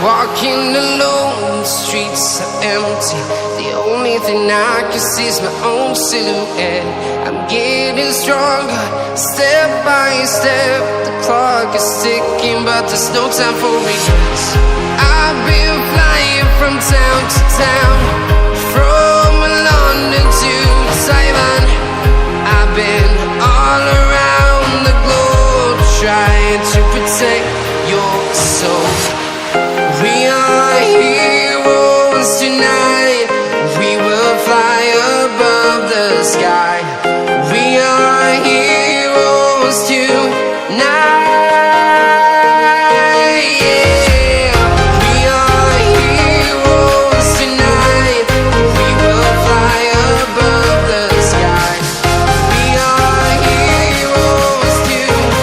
Walking alone, the streets are empty. The only thing I can see is my own silhouette. I'm getting stronger, step by step. The clock is ticking, but there's no time for regrets. I've been flying from town to town, from London to Taiwan. I've been all around the globe, trying to protect your soul. We are heroes tonight. We will fly above the sky. We are heroes tonight. Yeah. We are heroes tonight. We will fly above the sky. We are heroes tonight.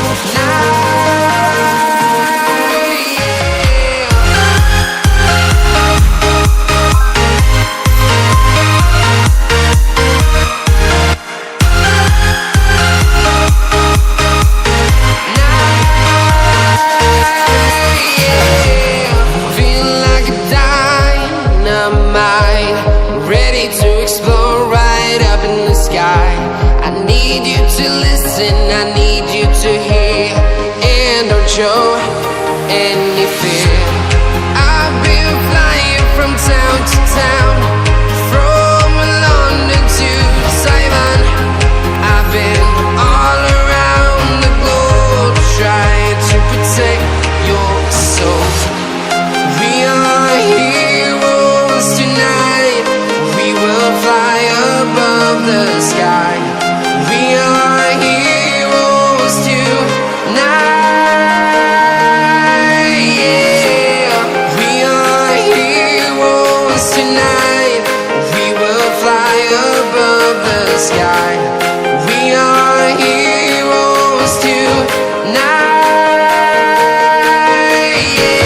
I need you to hear and don't show any fear. I've been flying from town to town, from London to Taiwan. I've been all around the globe, trying to protect your soul. We are heroes tonight. We will fly above the sky. We are heroes tonight, yeah. We are heroes tonight. We will fly above the sky. We are heroes tonight, yeah.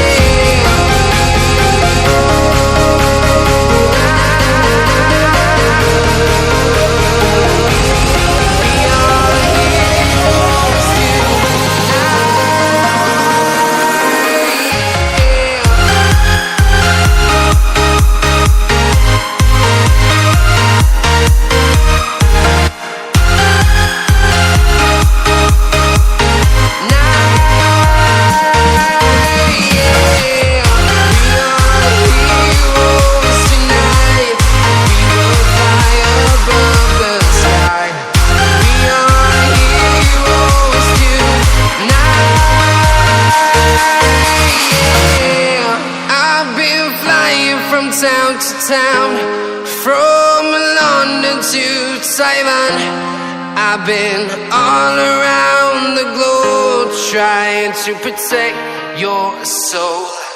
Town to town, from London to Taiwan. I've been all around the globe, trying to protect your soul.